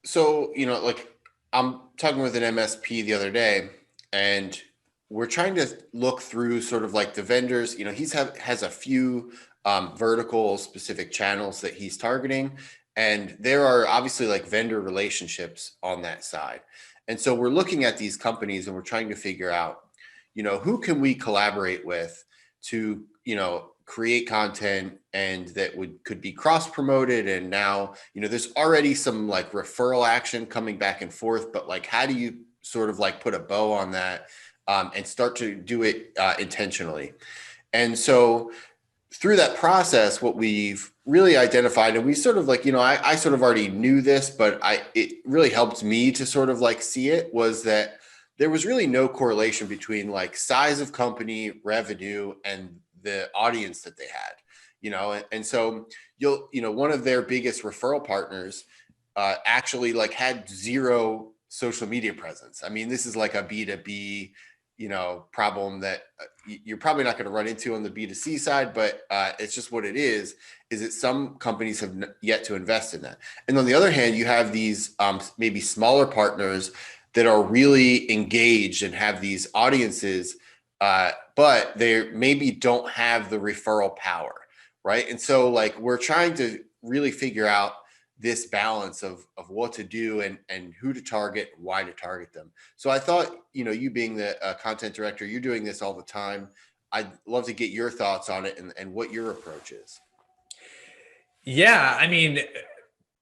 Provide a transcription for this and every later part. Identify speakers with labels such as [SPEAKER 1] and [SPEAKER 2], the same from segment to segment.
[SPEAKER 1] So, like I'm talking with an MSP the other day, and we're trying to look through sort of like the vendors. Has a few vertical specific channels that he's targeting, and there are obviously like vendor relationships on that side. And so we're looking at these companies and we're trying to figure out, who can we collaborate with to, create content and that would could be cross promoted. And now, there's already some like referral action coming back and forth, but like how do you sort of like put a bow on that, and start to do it intentionally? And so through that process, what we've really identified, and we sort of like, I sort of already knew this, but it really helped me to sort of like see it, was that there was really no correlation between like size of company, revenue, and the audience that they had, and so one of their biggest referral partners actually like had zero social media presence. I mean, this is like a B2B, problem that you're probably not going to run into on the B2C side, but it's just what it is that some companies have yet to invest in that. And on the other hand, you have these maybe smaller partners that are really engaged and have these audiences, but they maybe don't have the referral power, right? And so like we're trying to really figure out this balance of what to do and who to target, why to target them. So I thought, you being the content director, you're doing this all the time. I'd love to get your thoughts on it and what your approach is.
[SPEAKER 2] Yeah, I mean,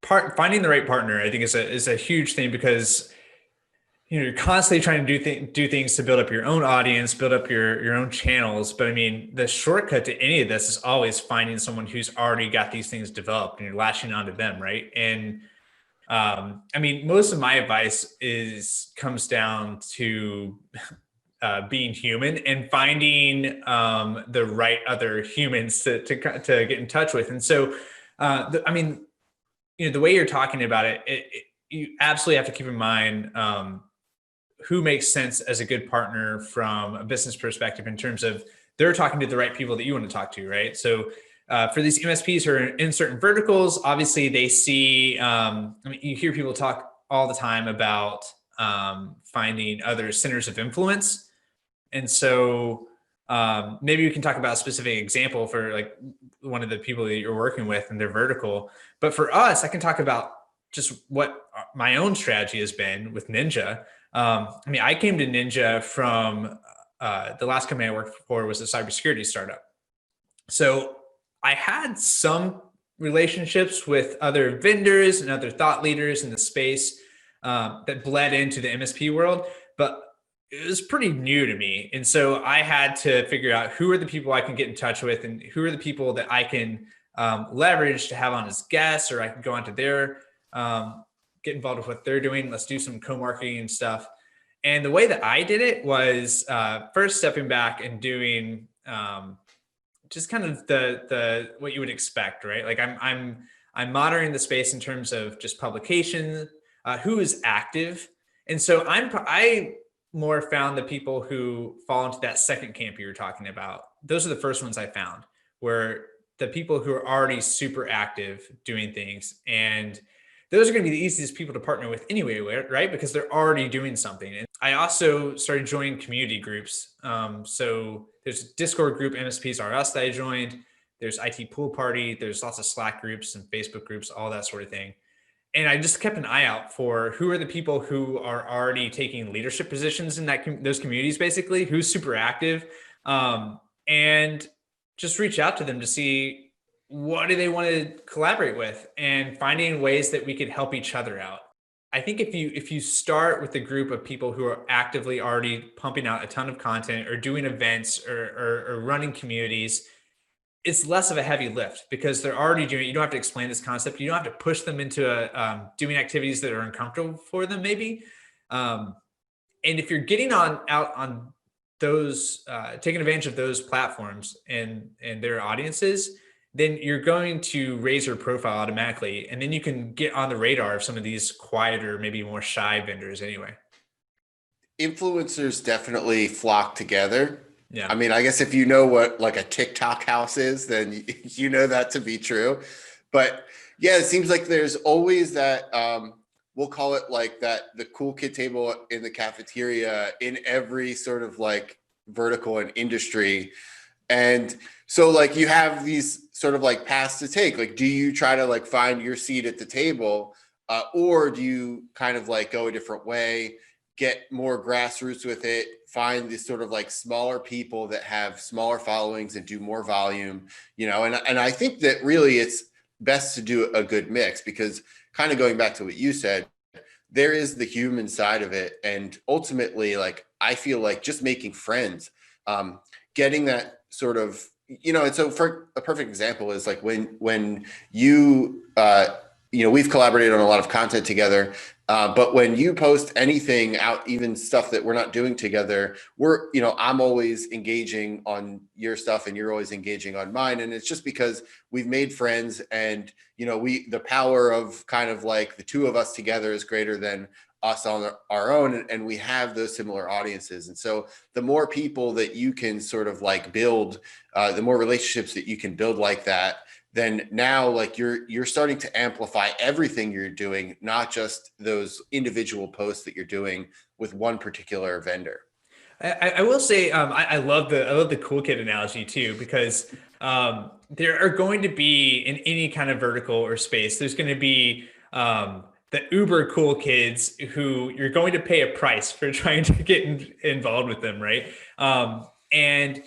[SPEAKER 2] finding the right partner, I think is a huge thing because you're constantly trying to do things to build up your own audience, build up your own channels. But I mean, the shortcut to any of this is always finding someone who's already got these things developed and you're latching onto them, right? And I mean, most of my advice is comes down to being human and finding the right other humans to get in touch with. And so, I mean, the way you're talking about it, you absolutely have to keep in mind who makes sense as a good partner from a business perspective in terms of they're talking to the right people that you want to talk to, right? So for these MSPs who are in certain verticals, obviously they see, I mean, you hear people talk all the time about finding other centers of influence. And so maybe we can talk about a specific example for like one of the people that you're working with and their vertical. But for us, I can talk about just what my own strategy has been with Ninja. I mean, I came to Ninja from the last company I worked for was a cybersecurity startup. So I had some relationships with other vendors and other thought leaders in the space that bled into the MSP world, but it was pretty new to me. And so I had to figure out who are the people I can get in touch with and who are the people that I can leverage to have on as guests, or I can go onto their, get involved with what they're doing. Let's do some co-marketing and stuff. And the way that I did it was first stepping back and doing just kind of the what you would expect, right? Like I'm monitoring the space in terms of just publication, who is active, and so I more found the people who fall into that second camp you were talking about. Those are the first ones I found, where the people who are already super active doing things, and those are going to be the easiest people to partner with anyway, right? Because they're already doing something. And I also started joining community groups. So there's a Discord group, MSPs are us, that I joined. There's IT Pool Party. There's lots of Slack groups and Facebook groups, all that sort of thing. And I just kept an eye out for who are the people who are already taking leadership positions in those communities, basically, who's super active, and just reach out to them to see what do they want to collaborate with, and finding ways that we could help each other out. I think if you start with a group of people who are actively already pumping out a ton of content or doing events or running communities, it's less of a heavy lift because they're already doing it. You don't have to explain this concept. You don't have to push them into doing activities that are uncomfortable for them, maybe. Um, and if you're getting on out on those, taking advantage of those platforms and their audiences, then you're going to raise your profile automatically, and then you can get on the radar of some of these quieter, maybe more shy vendors. Anyway,
[SPEAKER 1] Influencers definitely flock together. I
[SPEAKER 2] yeah.
[SPEAKER 1] mean, I guess if you know what like a TikTok house is, then you know that to be true. But yeah, it seems like there's always that we'll call it like that, the cool kid table in the cafeteria in every sort of like vertical and industry. And so like you have these sort of like paths to take. Like, do you try to like find your seat at the table, or do you kind of like go a different way, get more grassroots with it, find these sort of like smaller people that have smaller followings and do more volume, and I think that really it's best to do a good mix, because kind of going back to what you said, there is the human side of it. And ultimately, like, I feel like just making friends, um, getting that sort of, and so for a perfect example is like when we've collaborated on a lot of content together. But when you post anything out, even stuff that we're not doing together, I'm always engaging on your stuff and you're always engaging on mine. And it's just because we've made friends, and, the power of kind of like the two of us together is greater than us on our own. And we have those similar audiences. And so the more people that you can sort of like build, the more relationships that you can build like that, then now like you're starting to amplify everything you're doing, not just those individual posts that you're doing with one particular vendor.
[SPEAKER 2] I will say I love the cool kid analogy too, because there are going to be in any kind of vertical or space, there's going to be the uber cool kids who you're going to pay a price for trying to get involved with them, right? And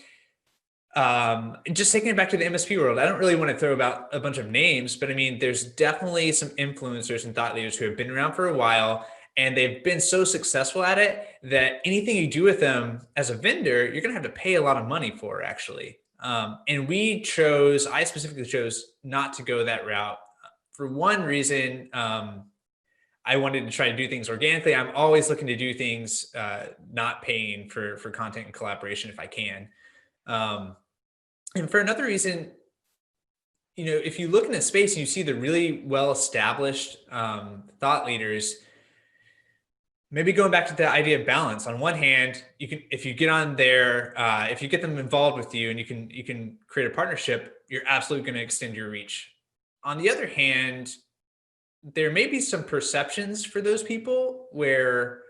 [SPEAKER 2] just taking it back to the MSP world, I don't really want to throw about a bunch of names, but I mean, there's definitely some influencers and thought leaders who have been around for a while, and they've been so successful at it that anything you do with them as a vendor, you're going to have to pay a lot of money for, actually. And I specifically chose not to go that route for one reason. I wanted to try to do things organically. I'm always looking to do things not paying for content and collaboration if I can. Um, and for another reason, if you look in the space and you see the really well-established thought leaders, maybe going back to the idea of balance. On one hand, you can, if you get on there, if you get them involved with you, and you can create a partnership, you're absolutely going to extend your reach. On the other hand, there may be some perceptions for those people where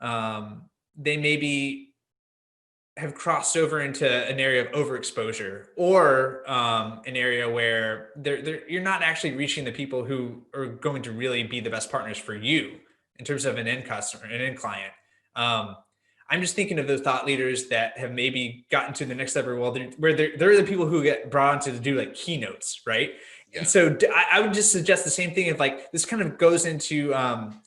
[SPEAKER 2] they maybe have crossed over into an area of overexposure, or an area where you're not actually reaching the people who are going to really be the best partners for you in terms of an end customer, an end client. Um, I'm just thinking of those thought leaders that have maybe gotten to the next level. Well, they're the people who get brought on to do like keynotes, right? And
[SPEAKER 1] Yeah.
[SPEAKER 2] so I would just suggest the same thing. If like this kind of goes into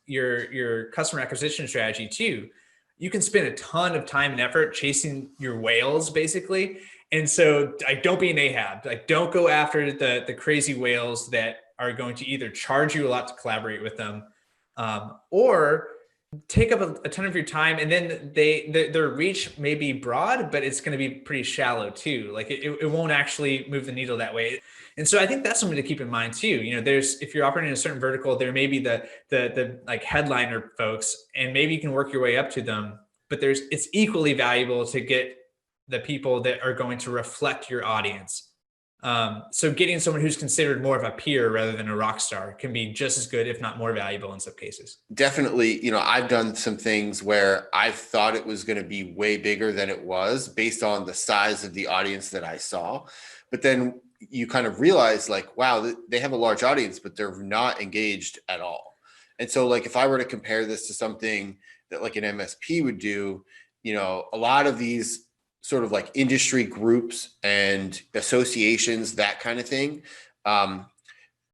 [SPEAKER 2] your customer acquisition strategy too, you can spend a ton of time and effort chasing your whales, basically. And so, like, don't be an Ahab. Like, don't go after the crazy whales that are going to either charge you a lot to collaborate with them, or take up a ton of your time, and then their reach may be broad, but it's going to be pretty shallow too. Like it won't actually move the needle that way. And so I think that's something to keep in mind too. There's, if you're operating in a certain vertical, there may be the like headliner folks, and maybe you can work your way up to them. But it's equally valuable to get the people that are going to reflect your audience. So getting someone who's considered more of a peer rather than a rock star can be just as good, if not more valuable in some cases.
[SPEAKER 1] Definitely, I've done some things where I thought it was going to be way bigger than it was based on the size of the audience that I saw. But then you kind of realize like, wow, they have a large audience, but they're not engaged at all. And so like, if I were to compare this to something that like an MSP would do, a lot of these sort of like industry groups and associations, that kind of thing,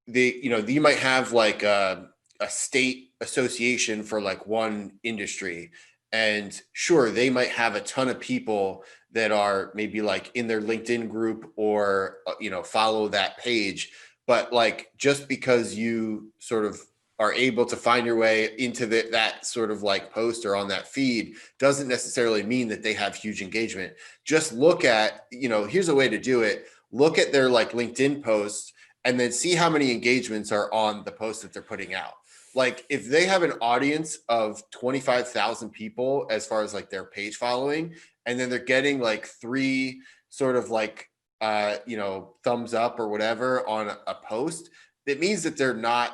[SPEAKER 1] you might have like a state association for like one industry, and sure, they might have a ton of people that are maybe like in their LinkedIn group, or follow that page. But like, just because you sort of are able to find your way into that sort of like post or on that feed doesn't necessarily mean that they have huge engagement. Just look at, here's a way to do it. Look at their like LinkedIn posts, and then see how many engagements are on the posts that they're putting out. Like, if they have an audience of 25,000 people as far as like their page following, and then they're getting like 3 sort of like thumbs up or whatever on a post, it means that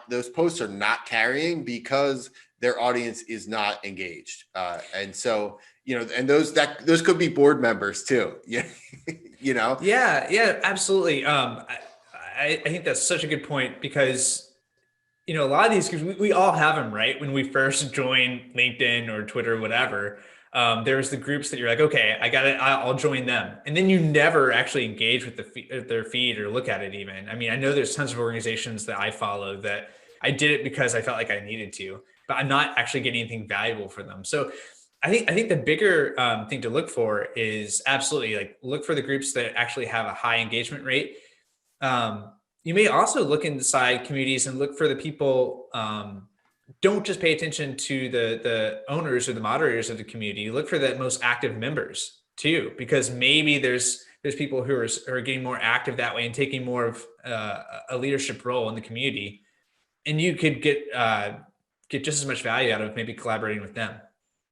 [SPEAKER 1] those posts are not carrying because their audience is not engaged. And so, and those could be board members too. Yeah.
[SPEAKER 2] Yeah, absolutely. I think that's such a good point because a lot of these, because we all have them, right? When we first join LinkedIn or Twitter, or whatever, there's the groups that you're like, okay, I got it, I'll join them. And then you never actually engage with their feed or look at it even. I mean, I know there's tons of organizations that I follow that I did it because I felt like I needed to, but I'm not actually getting anything valuable for them. So I think the bigger thing to look for is absolutely like look for the groups that actually have a high engagement rate. You may also look inside communities and look for the people. Don't just pay attention to the owners or the moderators of the community. Look for the most active members too, because maybe there's people who are getting more active that way and taking more of a leadership role in the community, and you could get just as much value out of maybe collaborating with them.